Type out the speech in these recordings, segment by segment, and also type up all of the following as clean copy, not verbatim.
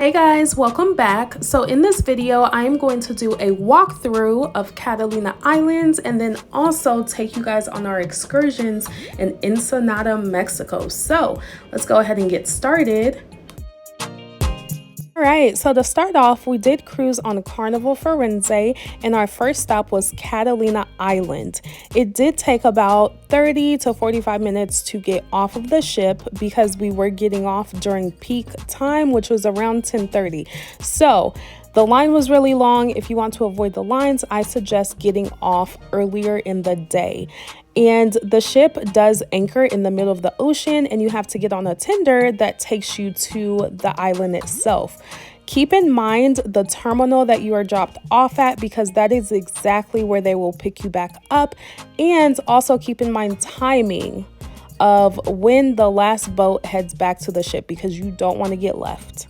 Hey guys, welcome back. So in this video, I am going to do a walkthrough of Catalina Island and then also take you guys on our excursions in Ensenada, Mexico. So let's go ahead and get started. All right, so to start off, we did cruise on Carnival Firenze and our first stop was Catalina Island. It did take about 30 to 45 minutes to get off of the ship because we were getting off during peak time, which was around 10:30. So the line was really long. If you want to avoid the lines, I suggest getting off earlier in the day. And the ship does anchor in the middle of the ocean, and you have to get on a tender that takes you to the island itself. Keep in mind the terminal that you are dropped off at, because that is exactly where they will pick you back up. And also keep in mind timing of when the last boat heads back to the ship, because you don't want to get left.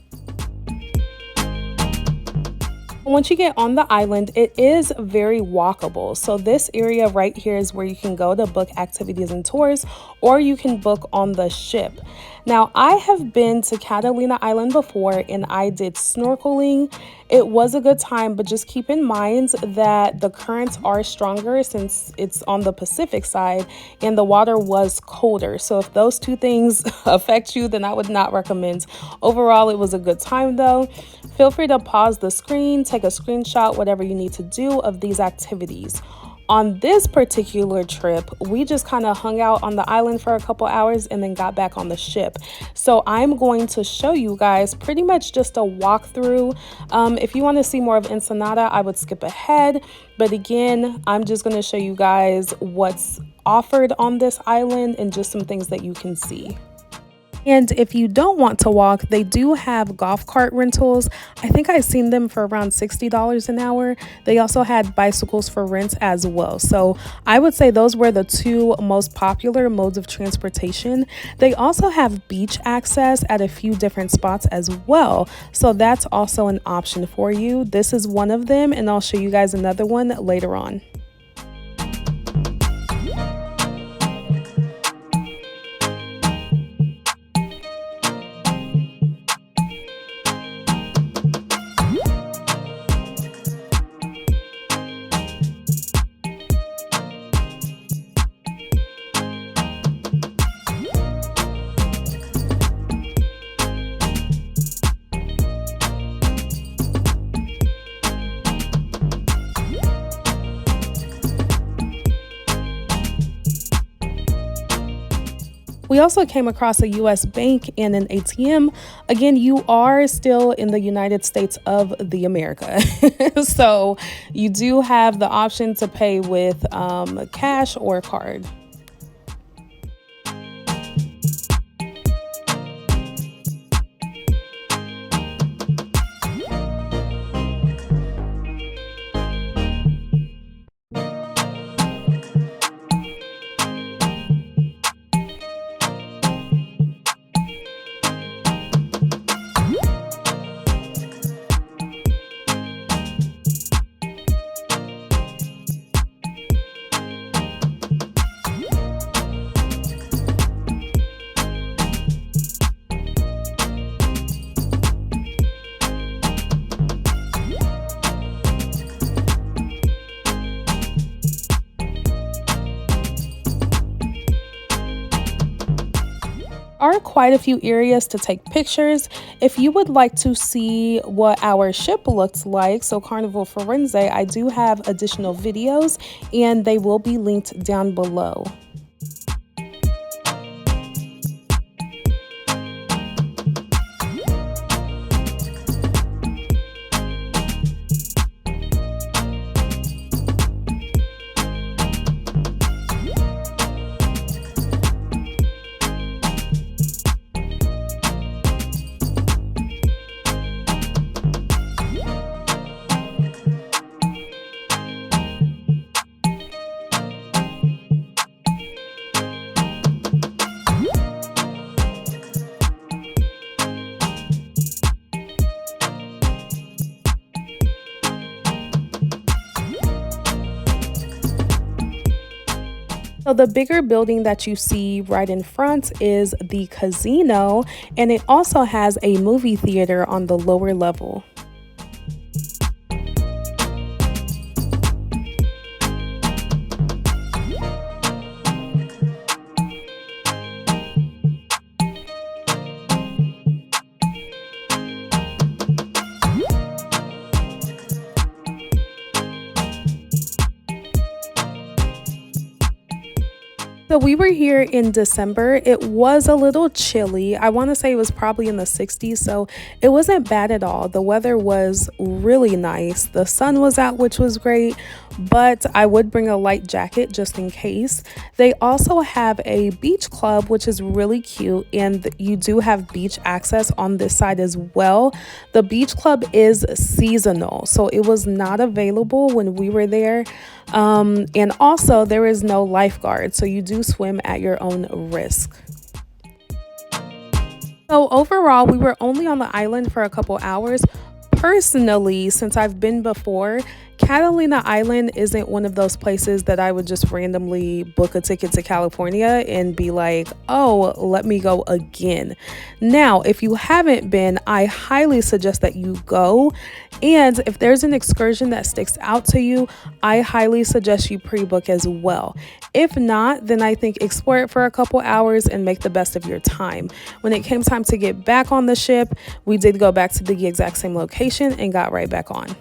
Once you get on the island, it is very walkable. So this area right here is where you can go to book activities and tours, or you can book on the ship. Now, I have been to Catalina Island before and I did snorkeling. It was a good time, but just keep in mind that the currents are stronger since it's on the Pacific side and the water was colder. So if those two things affect you, then I would not recommend. Overall, it was a good time though. Feel free to pause the screen, take a screenshot, whatever you need to do of these activities. On this particular trip, we just kind of hung out on the island for a couple hours and then got back on the ship. So I'm going to show you guys pretty much just a walkthrough. If you want to see more of Ensenada, I would skip ahead. But again, I'm just going to show you guys what's offered on this island and just some things that you can see. And if you don't want to walk, they do have golf cart rentals. I think I've seen them for around $60 an hour. They also had bicycles for rent as well. So I would say those were the two most popular modes of transportation. They also have beach access at a few different spots as well. So that's also an option for you. This is one of them, and I'll show you guys another one later on. We also came across a US bank and an ATM. Again, you are still in the United States of the America. So you do have the option to pay with cash or card. Are quite a few areas to take pictures. If you would like to see what our ship looked like, so Carnival Firenze, I do have additional videos and they will be linked down below. So the bigger building that you see right in front is the casino, and it also has a movie theater on the lower level. So we were here in December. It was a little chilly. I want to say it was probably in the 60s, so it wasn't bad at all. The weather was really nice. The sun was out, which was great, but I would bring a light jacket just in case. They also have a beach club, which is really cute, and you do have beach access on this side as well. The beach club is seasonal, so it was not available when we were there. And also there is no lifeguard, so you do swim at your own risk. So overall, we were only on the island for a couple hours. Personally, since I've been before, Catalina Island isn't one of those places that I would just randomly book a ticket to California and be like, oh, let me go again. Now, if you haven't been, I highly suggest that you go. And if there's an excursion that sticks out to you, I highly suggest you pre-book as well. If not, then I think explore it for a couple hours and make the best of your time. When it came time to get back on the ship, we did go back to the exact same location and got right back on.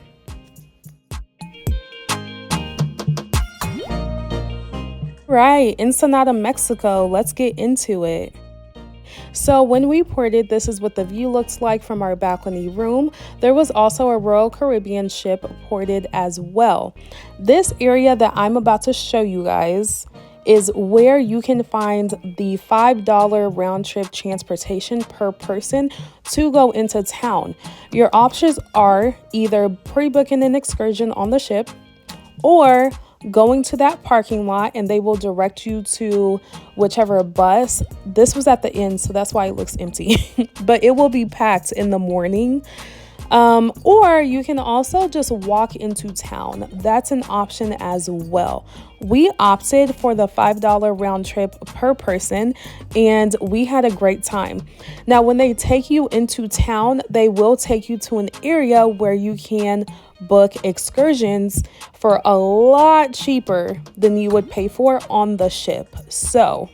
Right, Ensenada, Mexico. Let's get into it. So when we ported, this is what the view looks like from our balcony room. There was also a Royal Caribbean ship ported as well. This area that I'm about to show you guys is where you can find the $5 round trip transportation per person to go into town. Your options are either pre-booking an excursion on the ship or going to that parking lot and they will direct you to whichever bus. This was at the end, so that's why it looks empty, but it will be packed in the morning. Or you can also just walk into town. That's an option as well. We opted for the $5 round trip per person and we had a great time. Now, when they take you into town, they will take you to an area where you can book excursions for a lot cheaper than you would pay for on the ship. So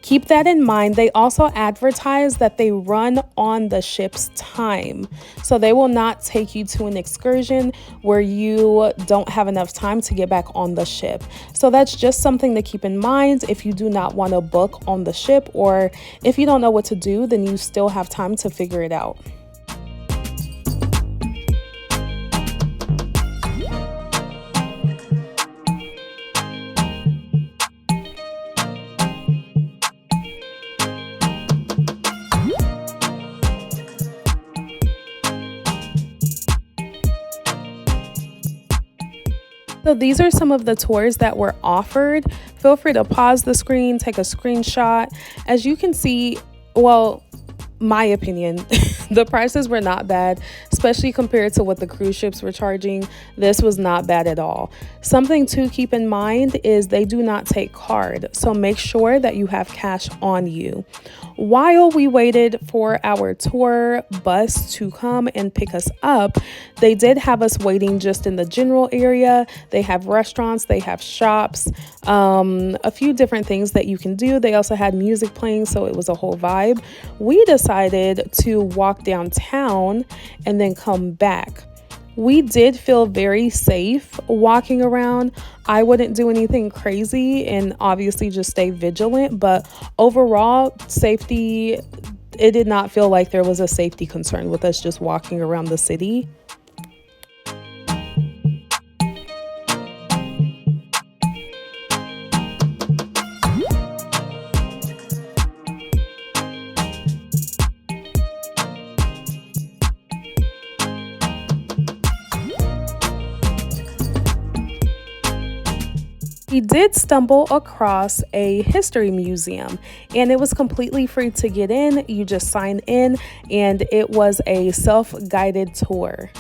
keep that in mind. They also advertise that they run on the ship's time. So they will not take you to an excursion where you don't have enough time to get back on the ship. So that's just something to keep in mind if you do not want to book on the ship, or if you don't know what to do, then you still have time to figure it out. So these are some of the tours that were offered. Feel free to pause the screen, take a screenshot. As you can see, well, my opinion, the prices were not bad, especially compared to what the cruise ships were charging. This was not bad at all. Something to keep in mind is they do not take card, so make sure that you have cash on you. While we waited for our tour bus to come and pick us up, they did have us waiting just in the general area. They have restaurants, they have shops, a few different things that you can do. They also had music playing, so it was a whole vibe. We decided to walk downtown and then come back. We did feel very safe walking around. I wouldn't do anything crazy and obviously just stay vigilant, but overall safety, it did not feel like there was a safety concern with us just walking around the city. We did stumble across a history museum and it was completely free to get in. You just sign in and it was a self-guided tour.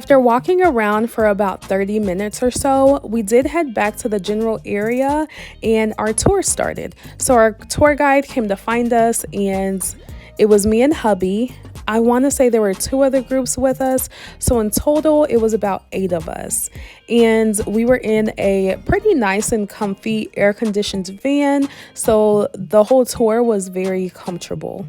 After walking around for about 30 minutes or so, we did head back to the general area and our tour started. So our tour guide came to find us, and it was me and hubby. I want to say there were 2 other groups with us. So in total, it was about 8 of us. And we were in a pretty nice and comfy air-conditioned van. So the whole tour was very comfortable.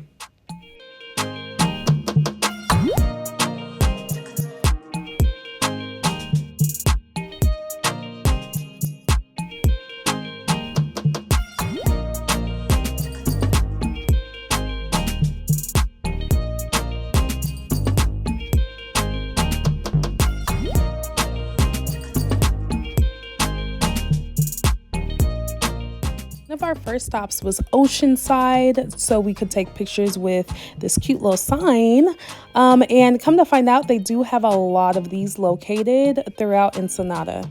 One of our first stops was Oceanside, so we could take pictures with this cute little sign. And come to find out, they do have a lot of these located throughout Ensenada.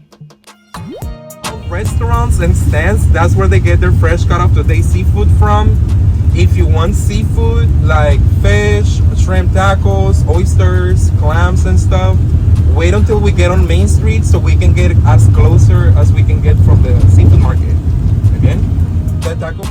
Restaurants and stands, that's where they get their fresh cut of the day seafood from. If you want seafood like fish, shrimp tacos, oysters, clams and stuff, wait until we get on Main Street so we can get as closer as we can get from the seafood market. Again, that taco.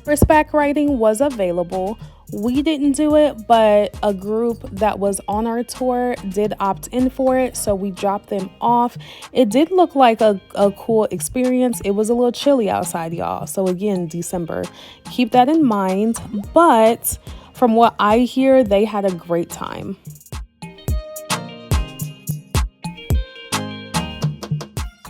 Horseback riding was available. We didn't do it, but a group that was on our tour did opt in for it, so we dropped them off. It did look like a cool experience. It was a little chilly outside, y'all. So again, December. Keep that in mind. But from what I hear, they had a great time.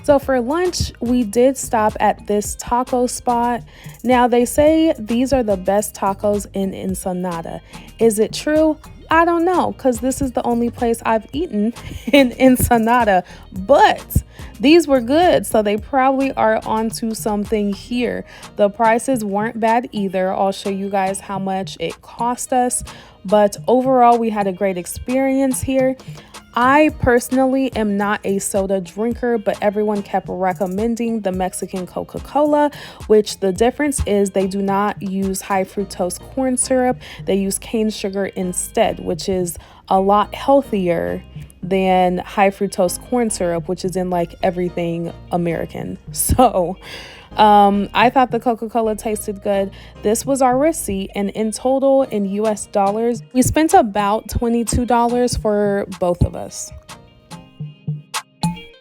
So for lunch, we did stop at this taco spot. Now they say these are the best tacos in Ensenada. Is it true? I don't know, because this is the only place I've eaten in Ensenada, but these were good, so they probably are onto something here. The prices weren't bad either. I'll show you guys how much it cost us, but overall we had a great experience here. I personally am not a soda drinker, but everyone kept recommending the Mexican Coca-Cola, which the difference is they do not use high fructose corn syrup. They use cane sugar instead, which is a lot healthier than high fructose corn syrup, which is in like everything American. So I thought the Coca-Cola tasted good. This was our receipt, and in total in US dollars, we spent about $22 for both of us.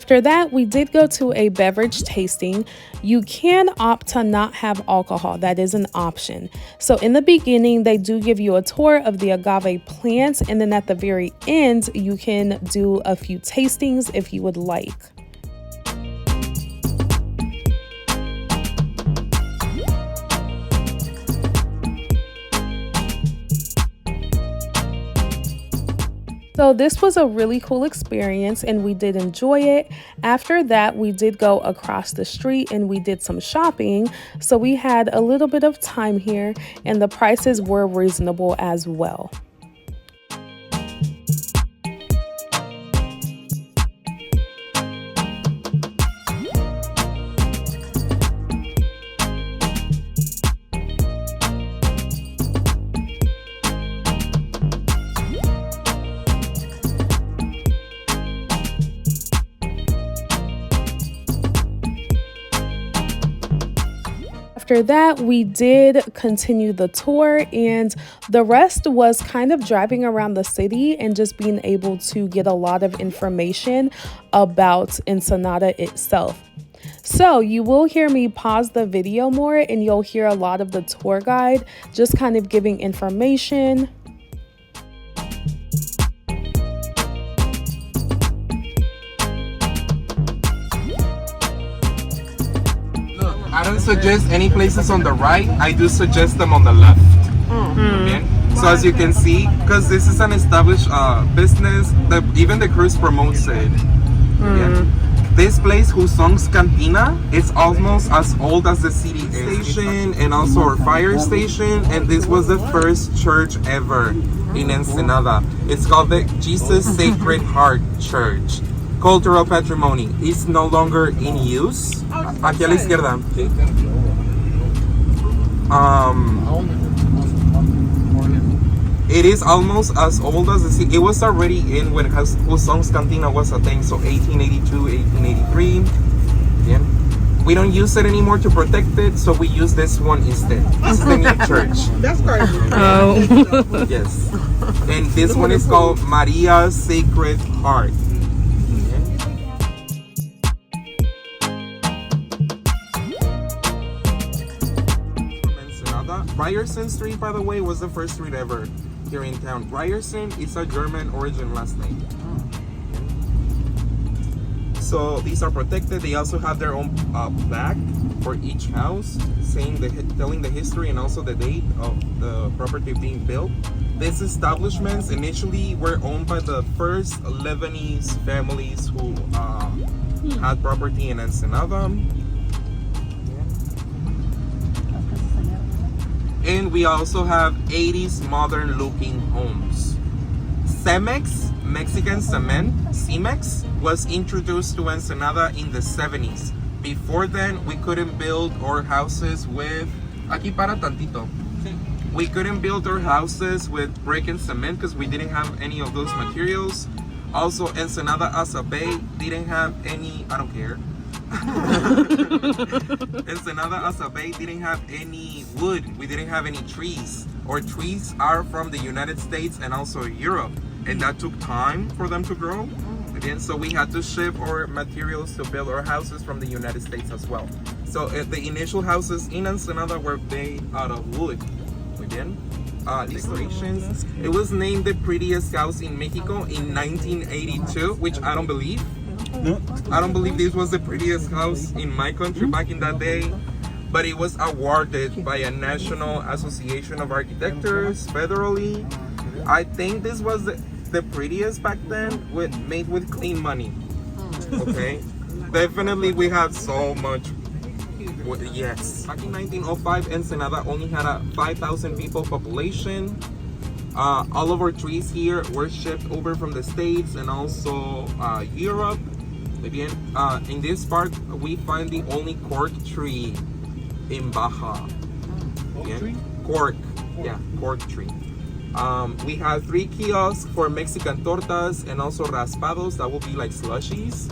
After that, we did go to a beverage tasting. You can opt to not have alcohol. That is an option. So in the beginning, they do give you a tour of the agave plants, and then at the very end, you can do a few tastings if you would like. So this was a really cool experience and we did enjoy it. After that, we did go across the street and we did some shopping. So we had a little bit of time here and the prices were reasonable as well. After that, we did continue the tour, and the rest was kind of driving around the city and just being able to get a lot of information about Ensenada itself. So you will hear me pause the video more and you'll hear a lot of the tour guide just kind of giving information. I don't suggest any places on the right. I do suggest them on the left. Okay? So as you can see, because this is an established business, even the cruise promotes it. Okay? This place, Husong's Cantina, it's almost as old as the city station and also our fire station. And this was the first church ever in Ensenada. It's called the Jesus Sacred Heart Church. Cultural patrimony is no longer in use. Aquí a la izquierda. It is almost as old as the sea. It was already in when Husong's Cantina was a thing, so 1882, 1883. Yeah. We don't use it anymore to protect it, so we use this one instead. This is the new church. That's crazy. Oh. Yes. And this one is called Maria's Sacred Heart. Ryerson Street, by the way, was the first street ever here in town. Ryerson is a German origin last name. So these are protected. They also have their own plaque for each house, telling the history and also the date of the property being built. These establishments initially were owned by the first Lebanese families who had property in Ensenada. And we also have 80s modern looking homes. Cemex, Mexican cement, Cemex, was introduced to Ensenada in the 70s. Before then, we couldn't build our houses with... Aquí para tantito. We couldn't build our houses with brick and cement because we didn't have any of those materials. Also, Ensenada as a bay didn't have any... I don't care. Ensenada as a bay didn't have any wood. We didn't have any trees. Our trees are from the United States and also Europe, and that took time for them to grow. Again, so we had to ship our materials to build our houses from the United States as well. So the initial houses in Ensenada were made out of wood. Again, decorations. It was named the prettiest house in Mexico in 1982, which I don't believe. I don't believe this was the prettiest house in my country back in that day, but it was awarded by a National Association of Architects federally. I think this was the prettiest back then, made with clean money. Okay, definitely we had so much. Yes, back in 1905, Ensenada only had a 5,000 people population. All of our trees here were shipped over from the States and also Europe. Again, in this park, we find the only cork tree in Baja. Again, cork tree. We have 3 kiosks for Mexican tortas and also raspados, that will be like slushies.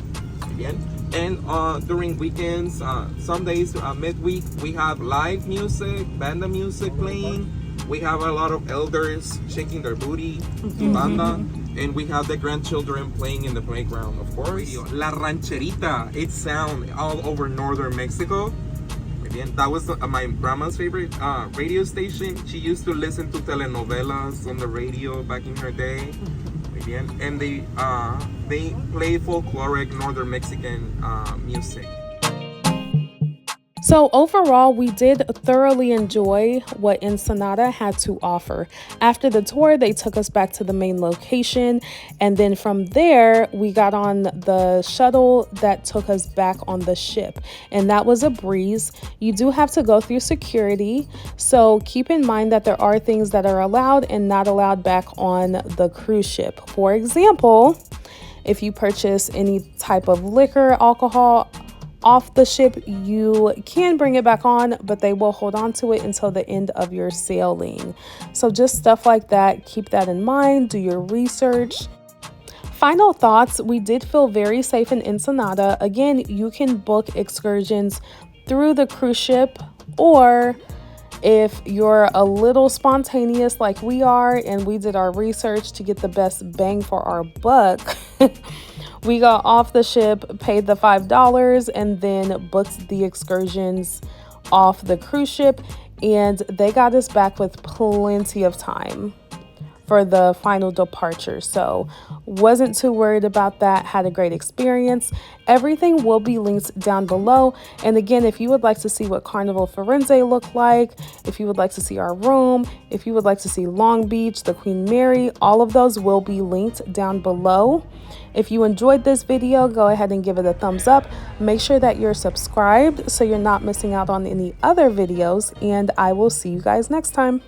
Again, and during weekends, some days midweek, we have live music, banda music playing. We have a lot of elders shaking their booty, banda. And we have the grandchildren playing in the playground, of course. La Rancherita, it's sound all over northern Mexico. Again, that was my grandma's favorite radio station. She used to listen to telenovelas on the radio back in her day. Again, and they play folkloric northern Mexican music. So overall, we did thoroughly enjoy what Ensenada had to offer. After the tour, they took us back to the main location, and then from there, we got on the shuttle that took us back on the ship, and that was a breeze. You do have to go through security, so keep in mind that there are things that are allowed and not allowed back on the cruise ship. For example, if you purchase any type of liquor, alcohol, off the ship, you can bring it back on, but they will hold on to it until the end of your sailing. So just stuff like that, keep that in mind, do your research. Final thoughts, we did feel very safe in Ensenada. Again, you can book excursions through the cruise ship, or if you're a little spontaneous like we are and we did our research to get the best bang for our buck, we got off the ship, paid the $5, and then booked the excursions off the cruise ship, and they got us back with plenty of time for the final departure. So wasn't too worried about that, had a great experience. Everything will be linked down below. And again, if you would like to see what Carnival Firenze looked like, if you would like to see our room, if you would like to see Long Beach, the Queen Mary, all of those will be linked down below. If you enjoyed this video, go ahead and give it a thumbs up. Make sure that you're subscribed so you're not missing out on any other videos, and I will see you guys next time.